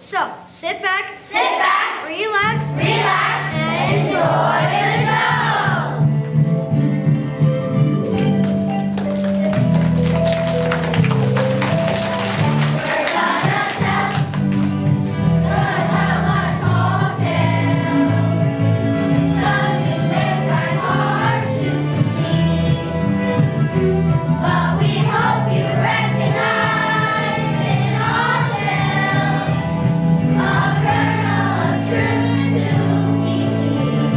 So, sit back, relax, and enjoy the show. We're gonna tell our tall tales. Some you may find hard to conceive, but we hope you recognize in our tales a kernel of truth to believe.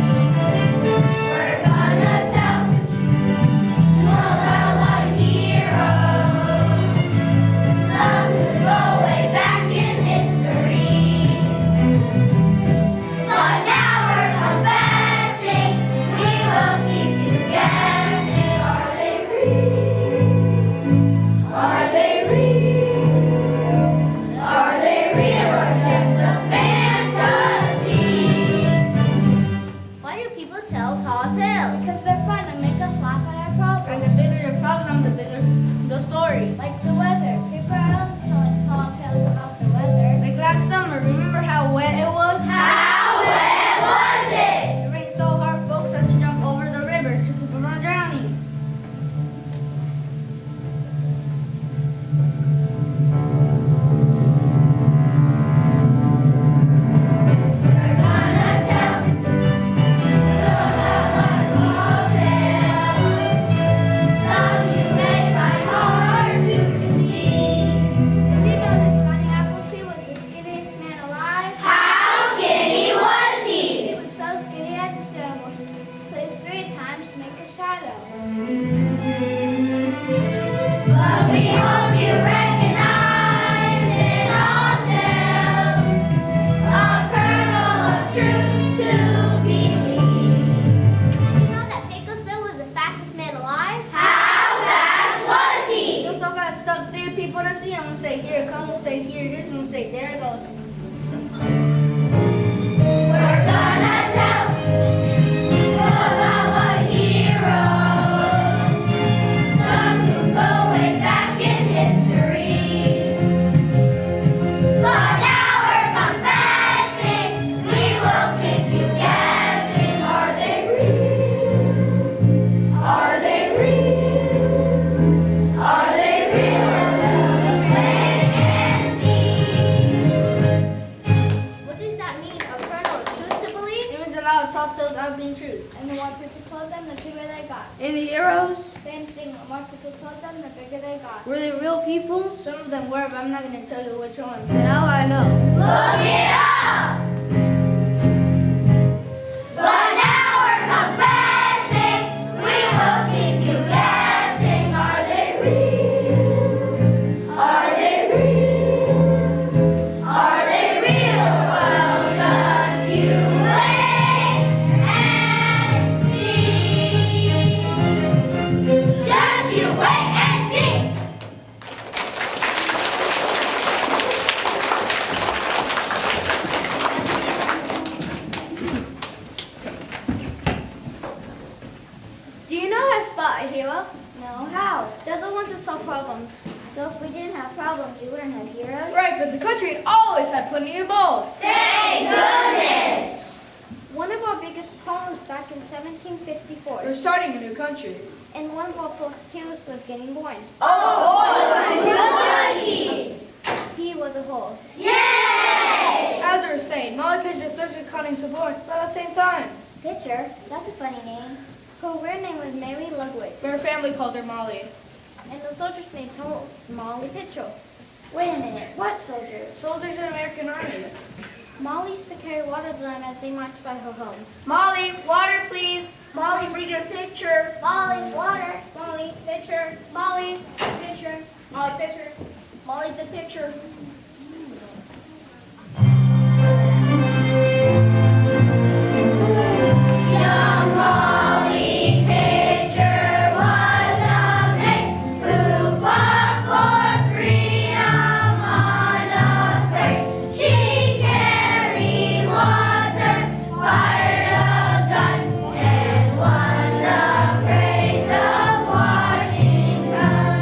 We're gonna tell you about our heroes, some who go way back in history. But now we're confessing, we will keep you guessing. Are they real? Are they real? Are they real or just a fantasy? Why do people tell tall tales? because they're fun and make us laugh at our problems. And the bigger your problem, the bigger the story. Like the weather. People are always telling tall tales about the weather. Like last summer, remember how wet it was? How wet was it? It rained so hard, folks had to jump over the river to keep from drowning. We're gonna tell about our tall tales. Some you may find hard to conceive. Did you know that Johnny Appleseed was the skinniest man alive? How skinny was He he? was so skinny I just did him place 3 times to make a shadow. But we hope you recognize in all tales a kernel of truth to believe. Did you know that Pecosville was the fastest man alive? How fast was He he? was so fast, it took 3 people to see him. We'll say, here it comes. We'll say, here it is. And we'll say, there it goes. We're gonna tell about our heroes, some who go way back in history. But now we're confessing, we will keep you guessing. Are they real? Are they real? Are they real or just a fantasy? What does that mean? A kernel of truth to believe? It means a lot of tall tales are being true. And the more people told them, the truer they got. And the heroes, Same thing, the more people told them, the bigger they got. were they real people? Some of them were, but I'm not going to tell you which one. Now I know. Look it up! But now we're confessing, we will keep you guessing. Are they real? Are they real? Are they real? Well, just you wait and see. Just you wait and see. Do you know how to spot a hero? No, how? They're the ones that solve problems. So if we didn't have problems, we wouldn't have heroes? Right, but the country had always had plenty of both. Thank goodness! One of our biggest problems back in We're 1754, starting a new country. and one of our prosecutors was getting born. Oh boy, who was he? He was a hole. Yay! As I was saying, Molly pitched a third cutting support, but at the same time. Pitcher? That's a funny name. Her real name was Mary Ludwig, But her family called her Molly. and the soldiers named her Molly Pitchell. Wait a minute, what soldiers? Soldiers in the American Army. Molly used to carry water to them as they marched by her home. Molly, water please. Molly, bring your picture. Molly, water. Molly, pitcher. Molly, pitcher. Molly, picture. Molly, the picture. Young Molly Pitcher was a maid who fought for freedom unafraid. She carried water, fired a gun, and won the praise of Washington.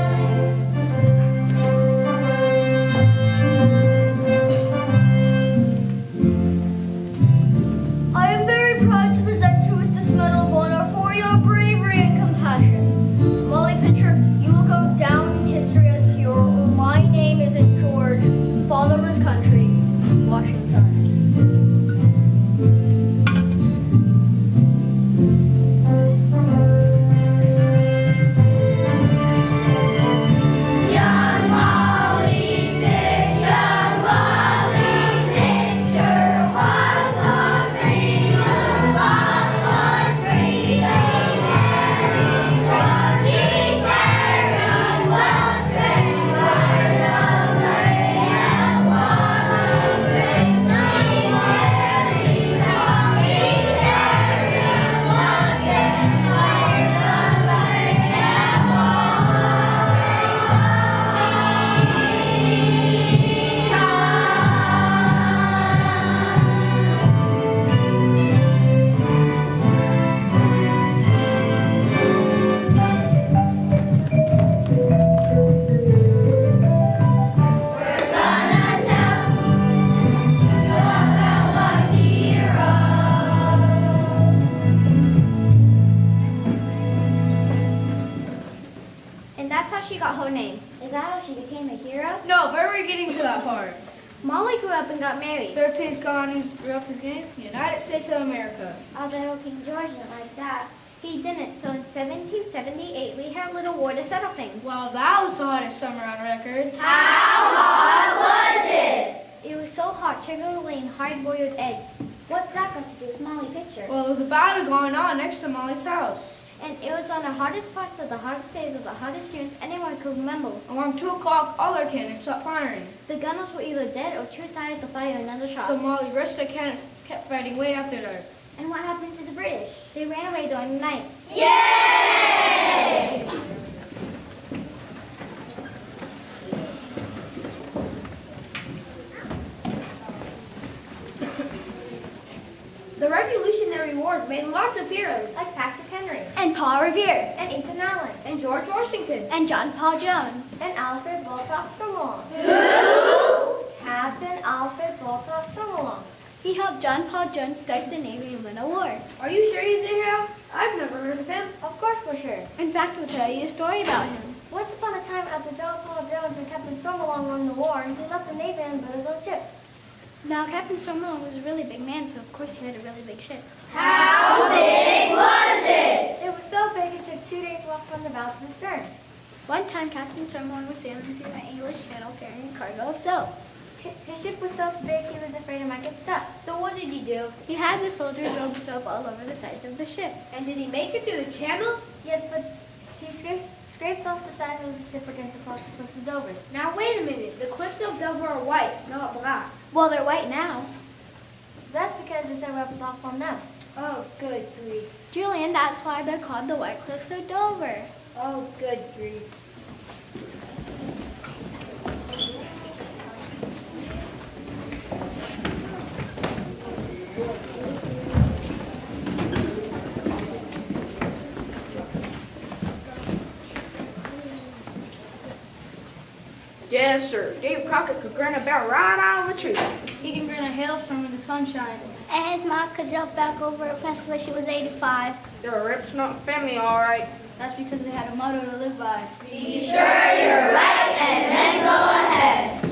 And that's how she got her name. Is that how she became a hero? No, but we're getting to that part. Molly grew up and got married. 13th colony grew up in the United States of America. Although King George didn't like that. He didn't, so in 1778 we had a little war to settle things. Well, that was the hottest summer on record. How hot was it? It was so hot, children were laying hard-boiled eggs. What's that got to do with Molly Pitcher? Well, there was a battle going on next to Molly's house. And it was on the hottest parts of the hottest days of the hottest years anyone could remember. Around 2 o'clock, all their cannons stopped firing. The gunners were either dead or too tired to fire another shot. So Molly rushed their cannon, kept fighting way after dark. And what happened to the British? They ran away during the night. Yay! The Revolutionary Wars made lots of heroes. Like Patrick Henry. And Paul Revere. And Ethan Allen. And George Washington. And John Paul Jones. And Alfred Baltock Summerlong. Who? Captain Alfred Baltock Summerlong. He helped John Paul Jones start the Navy and win a war. Are you sure he's a hero? I've never heard of him. Of course we're sure. In fact, we'll tell you a story about him. Once upon a time, after John Paul Jones and Captain Summerlong won the war, he left the Navy and built his own ship. Now, Captain Summerlong was a really big man, so of course he had a really big ship. How big was it? It was so big it took 2 days to walk from the bow to the stern. One time, Captain Summerlong was sailing through the English Channel carrying a cargo of soap. His ship was so big he was afraid it might get stuck. So what did he do? He had the soldiers rub soap all over the sides of the ship. And did he make it through the channel? Yes, but he scraped off the sides of the ship against the cliffs of Dover. Now wait a minute. The cliffs of Dover are white, not black. Well, they're white now. That's because the sun rubbed off on them. Oh, good grief. Julian, that's why they're called the White Cliffs of Dover. Oh, good grief. Yes, sir. Dave Crockett could grin a bear right out of a tree. He can grin a hailstorm in the sunshine. And his mom could jump back over a fence when she was 85. They're a Rips not family, all right. That's because they had a motto to live by. Be sure you're right and then go ahead.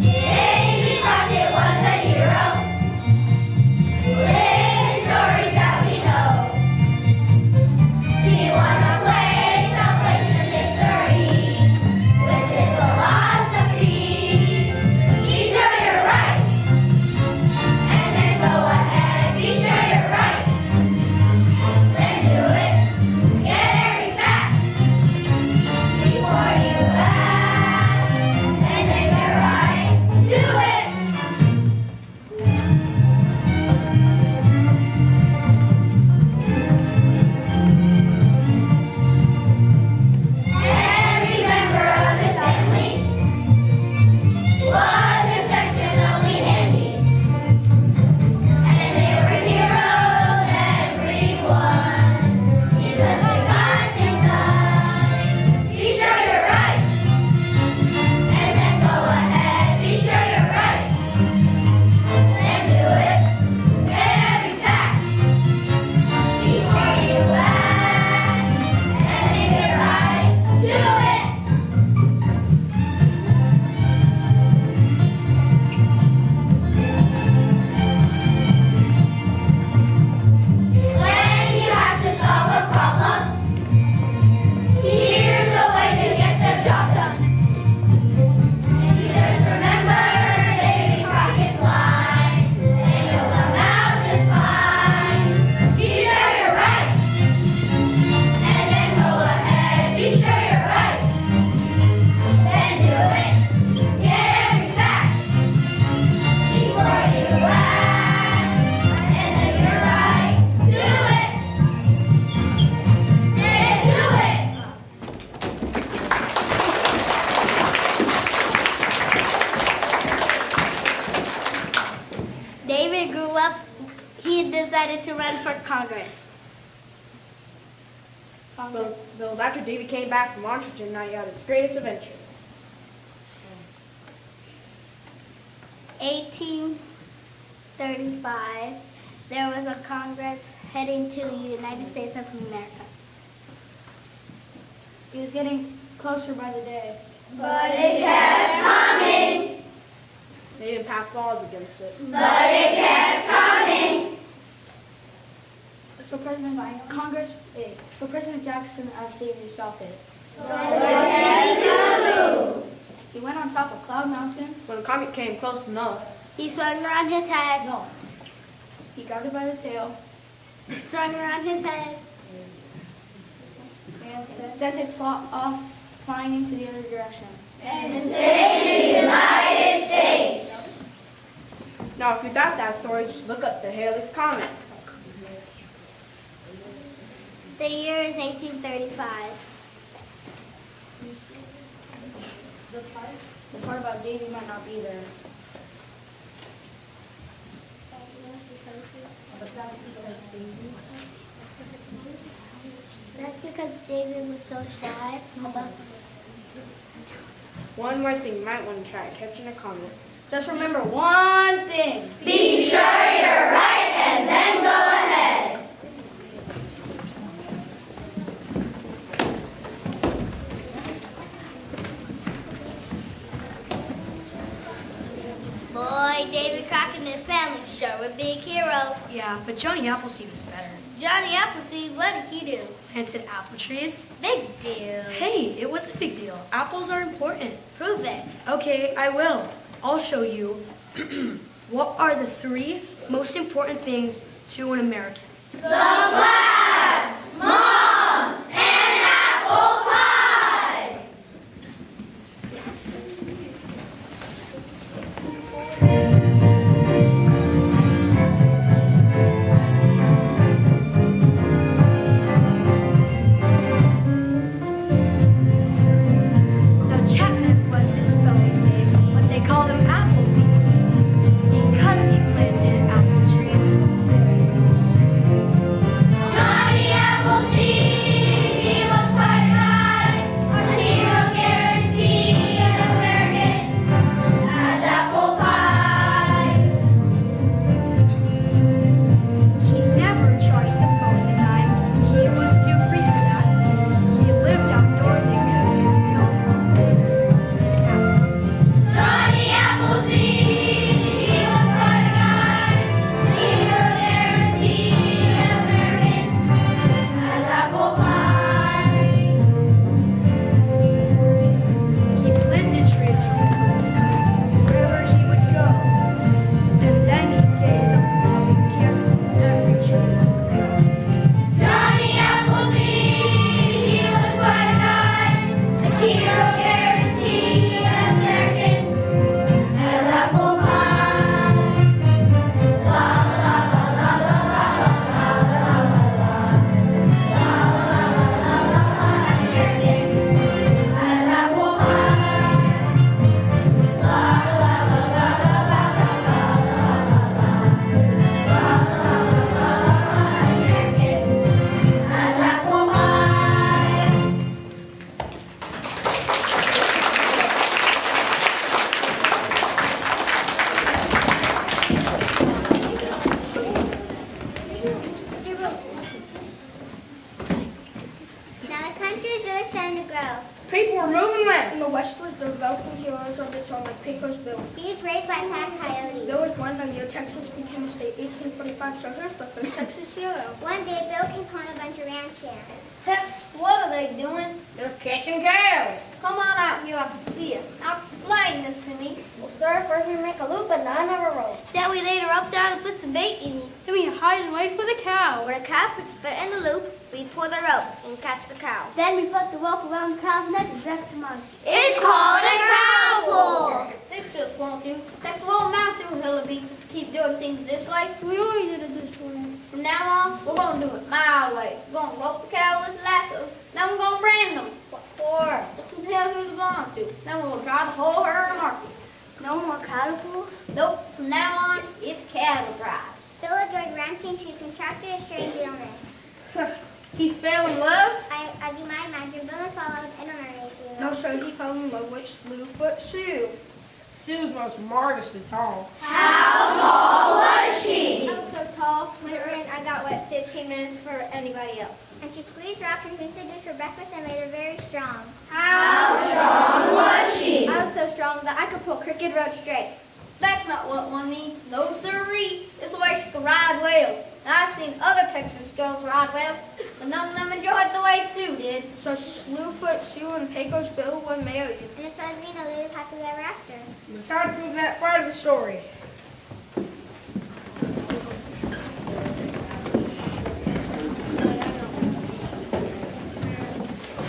Davy Crockett was a hero. Living stories that we know. He won a place in history with his philosophy. Be sure you're right, and then go ahead. Be sure you're right, then do it. Get every fact before you act, and then get right to it. Every member of this family was exceptionally handy, and they were heroes, everyone, because they got things done. Be sure you're right, and then go ahead. Be sure you're right, then do it. Get every fact before you act, and then get right to it. When you have to solve a problem, here's a way to get the job done. If you just remember Davy Crockett's lines, and you'll come out just fine. Be sure you're right, and then go ahead. Be sure you're right, then do it. Get every fact before you act, and then get right to it. Get to it. David grew up, he decided to run for Congress. But it was after Davy came back from Washington that he had his greatest adventure. 1835, there was a Congress heading to the United States of America. He was getting closer by the day. But it kept coming. They didn't pass laws against it. But it kept coming. So President Jackson asked Davy to stop it. What did he do? He went on top of Cloud Mountain. When the comet came close enough, He swung around his head, No. He grabbed it by the tail. swung around his head, Sent it off flying into the other direction. And saved the United States. now if you doubt that story, just look up the Halley's Comet. The year is 1835. The part about Davy might not be there. That's because David was so shy. One more thing you might want to try catching a comet. Just remember one thing. Be sure you're right and then go ahead. Boy, David Crockett and his family sure were big heroes. Yeah, but Johnny Appleseed was better. Johnny Appleseed, what did he do? Planted apple trees. Big deal. Hey, it was a big deal. Apples are important. Prove it. Okay, I will. I'll show you. What are the 3 most important things to an American? The flag, Mom, and apple pie. Now Chapman was this fellow's name, but they called him Appleseed because he planted apple trees. Johnny Appleseed, he was quite a guy, a hero guaranteed as American as apple pie. He never charged the folks a dime. He was too free for that. He lived outdoors and cooked his meals on business and out. Johnny Appleseed, he was quite a guy, a hero guaranteed as American as apple pie. He planted trees from coast to coast, wherever he would go. And then he gave them loving gifts to every tree would grow. Johnny Appleseed, he was quite a guy, a hero guaranteed as American as apple pie. La la la la la la la la la American as apple pie. La la la la la la la American as apple pie. Now the country is really starting to grow. People were moving In west. the west was the developing heroes of the song like Pecos Bill. He was raised by pack coyotes. Bill was born the year Texas became a state, 1845. So here's the first Texas hero. One day, Bill came upon a bunch of ranchers. Tex, what are they doing? They're catching cows. Come on out here, I can see it. Now explain this to me. Well, sir, first we make a loop and then have a rope. Then we laid her up down and put some bait in it. Then we hide and wait for the cow. When the cow puts the foot in the loop, we pull the rope and catch the cow. Then we put the rope around the cow's neck and drag it on. It's called a cow pull. This just won't do. That's what won't amount to, Hillbeats, if we keep doing things this way. We always did it this way. From now on, we're going to do it my way. We're going to rope the cow with lassos. Then we're going to brand them. What for? So we can tell who they belong to. Then we're going to drive the whole herd to market. No more cattle pulls? Nope. From now on, it's cattle drives. Bill enjoyed ranching until he contracted a strange illness. He fell in love. As you might No, so he fell in love with Slewfoot Sue. Sue was most marvelously tall. How tall was she? I was so tall, when it rained, I got wet 15 minutes before anybody else. And she squeezed rocks and drank the juice for breakfast and made her very strong. How strong was she? I was so strong that I could pull Crooked Road straight. That's not what one needs. No sirree. This way she could ride whales. I've seen other Texas girls ride whales, but none of them enjoyed the way Sue did. So Slewfoot Sue and Pecos Bill were married. And as far as we know, they live happily ever after. It's hard to prove that part of the story.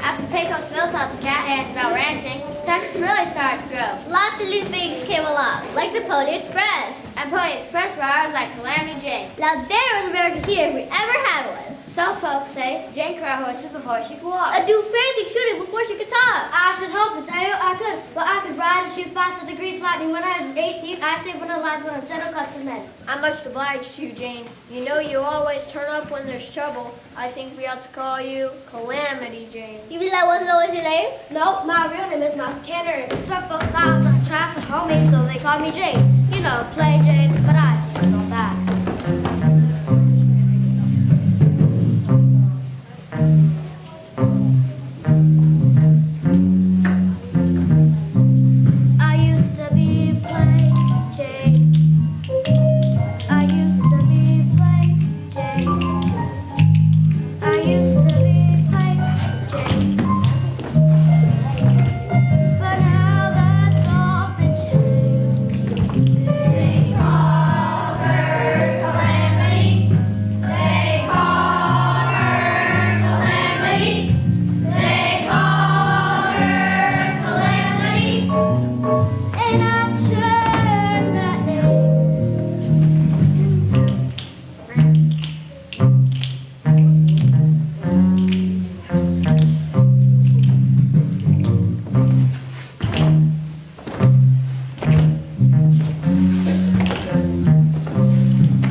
After Pecos Bill taught the catheads about ranching, Texas really started to grow. Lots of new things came along, like the Pony Express. And Pony Express riders like Calamity Jane. Now there was American here if we ever had one. Some folks say Jane could ride horses before she could walk. And do frantic shooting before she could talk. I should hope to tell you I could, but I could ride and shoot faster than grease lightning when I was 18. I saved one of the lives of gentle custom men. I'm much obliged to you, Jane. You know you always turn up when there's trouble. I think we ought to call you Calamity Jane. You mean that wasn't always your name? No, my real name is Malcolm Cantor. Some folks thought I was a traffic homie, so they called me Jane. You know, play Jane, but I changed all that. I used to be plain Jane. I used to be plain Jane. I used to be plain Jane. But now that's all been changed. They call her Calamity. They call her Calamity. They call her Calamity. And I've changed that name.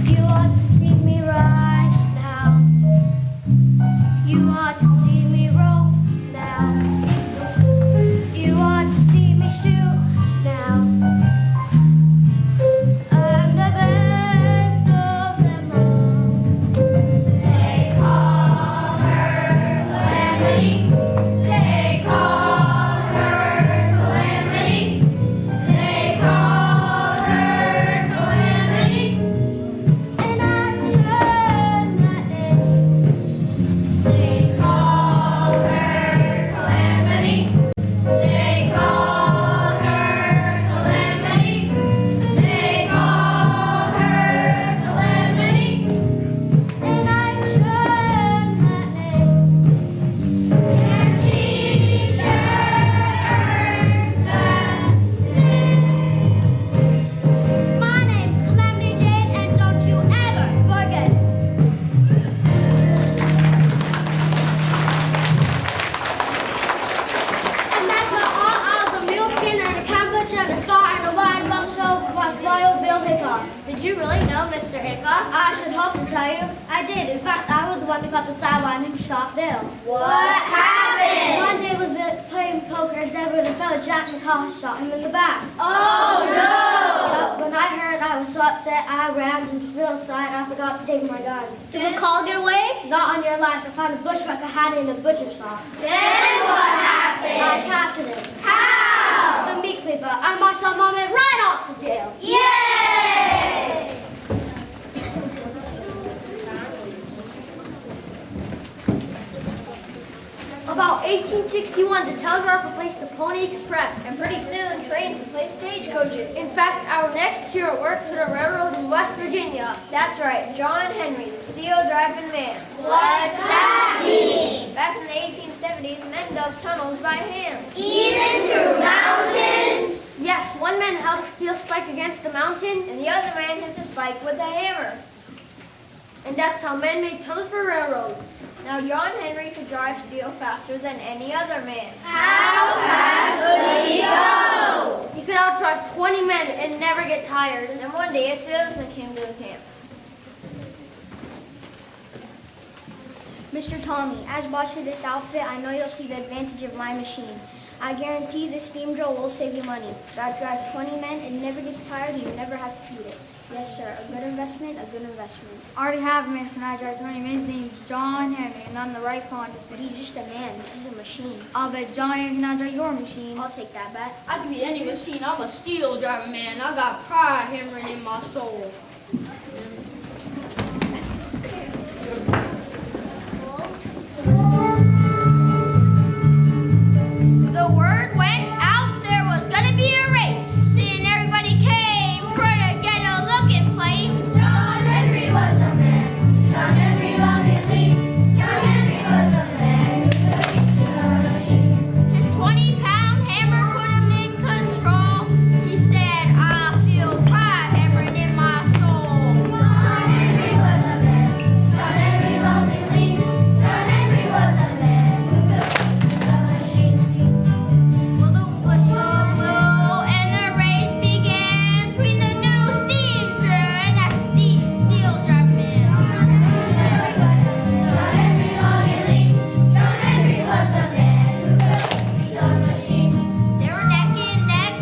You ought to see me right now. You ought to see me roll now. You ought to see me shoot now. I'm the best of them all. They call her Calamity. They call her Calamity. They call her Calamity. And I've changed that name. They call her Calamity. They call her Calamity. They call her Calamity. And I've changed that name. Their teacher earned that name. My name's Calamity Jane, and don't you ever forget it. And that's not all. I was a mule skinner and a cowbutcher and a star and a wide bow show with Wild Bill Hickok. Did you really know Mr. Hickok? I should hope to tell you. I did. In fact, I was the one who got the sideline who shot Bill. What happened? One day was Bill playing poker and Deborah, the fellow Jack McCall, shot him in the back. Oh no! When I heard, I was so upset, I ran to Bill's side. I forgot to take my guns. Did McCall get away? Not on your life. I found a bushwhacker hiding in a butcher shop. Then what happened? I captured him. How? The meat cleaver. I marched that moment right off to jail. Yay! About 1861, the telegraph replaced the Pony Express. And pretty soon, trains replaced stagecoaches. In fact, our next hero worked for the railroad in West Virginia. That's right, John Henry, the steel driving man. What's that mean? Back in the 1870s, men dug tunnels by hand. Even through mountains? Yes, one man held a steel spike against the mountain, and the other man hit the spike with a hammer. And that's how men made tunnels for railroads. Now, John Henry could drive steel faster than any other man. How fast could he go? He could outdrive 20 men and never get tired. And then one day, a salesman came to the camp. Mr. Tommy, as boss of this outfit, I know you'll see the advantage of my machine. I guarantee this steam drill will save you money. That drive 20 men, it never gets tired, and you never have to feed it. Yes, sir, a good investment, a good investment. I already have a man for I drive 20 men. His name's John Henry, and I'm the right pond. But he's just a man, this is a machine. I'll bet John Henry can drive your machine. I'll take that bet. I can be any machine. I'm a steel driving man. I got pride hammering in my soul. The word went out there was gonna be a race, and everybody came for to get a looking place. John Henry was a man. John Henry long and lean. John Henry was a man who could beat the machine. His 20-pound hammer put him in control. He said, I feel pride hammering in my soul. John Henry was a man. John Henry long and lean. John Henry was a man who could beat the machine. Well, the whistle blew and the race began between the new steam drill and that steel driving man. John Henry long and lean. John Henry was a man who could beat the machine. They were neck and neck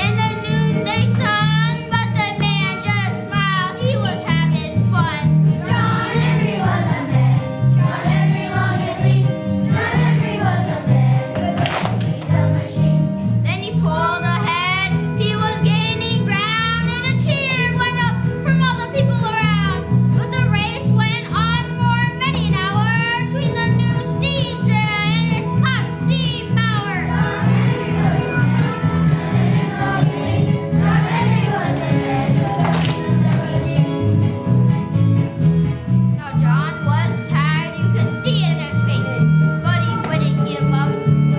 in the noonday sun, but the man just smiled. He was having fun. John Henry was a man. John Henry long and lean. John Henry was a man who could beat the machine. Then he pulled ahead. He was gaining ground, and a cheer went up from all the people around. But the race went on for many an hour between the new steam drill and its hot steam power. John Henry was a man. John Henry long and lean. John Henry was a man who could beat the machine. Now John was tired, you could see it in his face, but he wouldn't give up,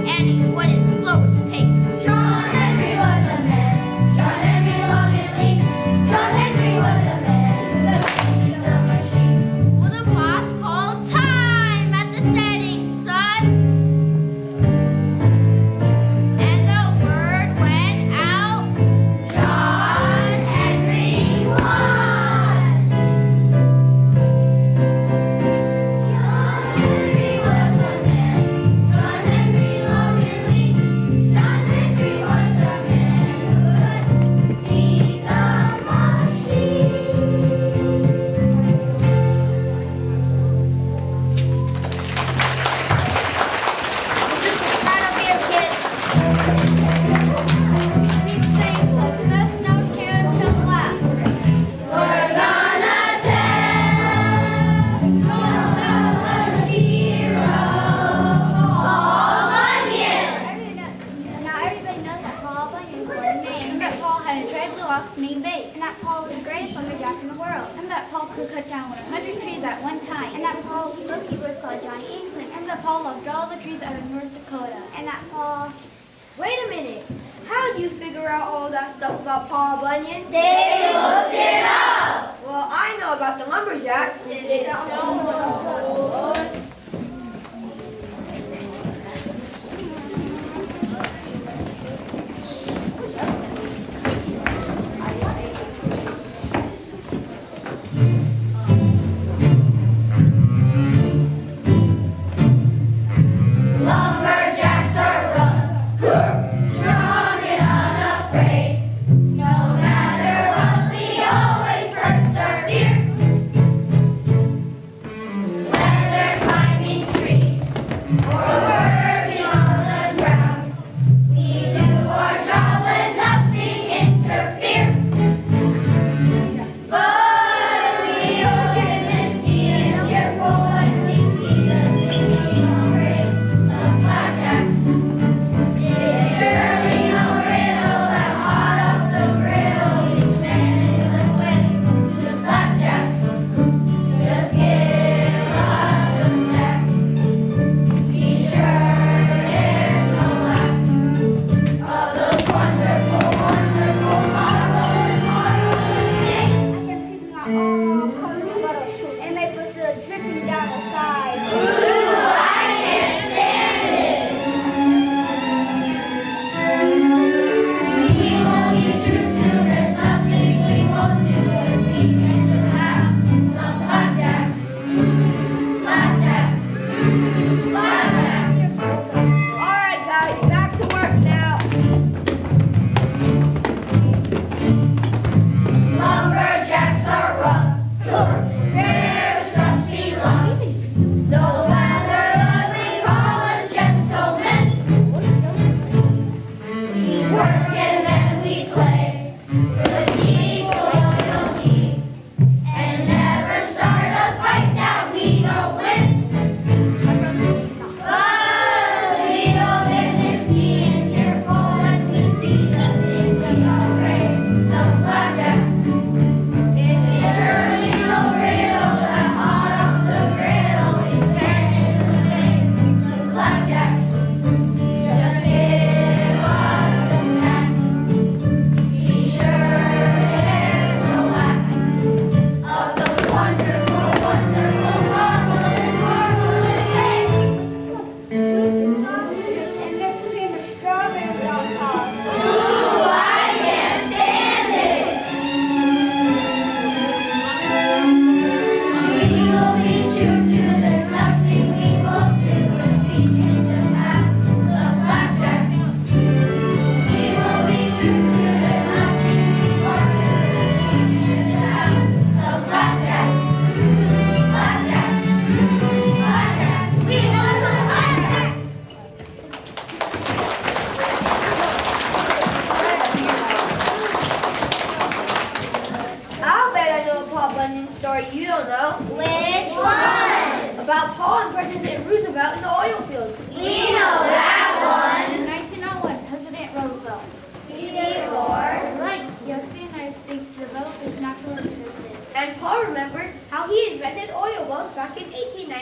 and he wouldn't slow his pace. John Henry was a man. John Henry long and lean. John Henry was a man who could beat the machine. Well, the boss called time at the setting sun, and the word went out. John Henry won. John Henry was a man. John Henry long and lean. John Henry was a man who could beat the Right up here, kids. Be safe, because that's no care until last. We're gonna tell about a hero. Paul Bunyan. Now everybody knows that Paul Bunyan was born in Maine. And that Paul had a trade blue ox named Bate. And that Paul was the greatest lumberjack in the world. And that Paul could cut down 100 trees at one time. And that Paul's bookkeeper was called Johnny Inkling. And that Paul loved all the trees out of North Dakota. And that Paul... Wait a minute. How'd you figure out all that stuff about Paul Bunyan? They looked it up. Well, I know about the lumberjacks. Did someone told us? Lumberjacks are rough, strong and unafraid. No matter what, we always persevere.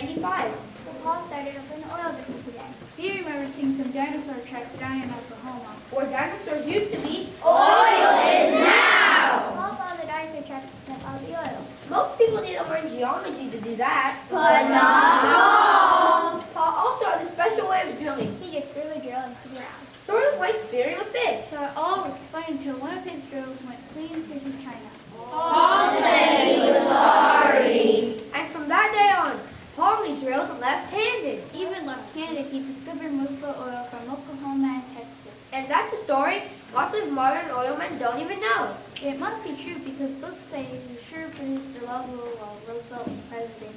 1895. So Paul started up an oil business again. He remembered seeing some dinosaur tracks down in Oklahoma. Where dinosaurs used to be, Oil is now. Paul followed the dinosaur tracks to step out the oil. most people need to learn geology to do that. But not wrong. Paul also had a special way of drilling, He just threw a drill into the ground. sort of like spearing a fish. So it all worked fine until one of his drills went clean through China. Paul said he was sorry. And from that day on, Paul only drilled left-handed. Even left-handed, he discovered most of the oil from Oklahoma and Texas. And that's a story lots of modern oilmen don't even know. It must be true because books say he sure produced a lot of oil while Roosevelt was president.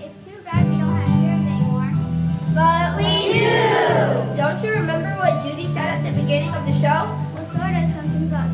It's too bad we don't have heroes anymore. But we do! Don't you remember what Judy said at the beginning of the show? Well, sort of. Something about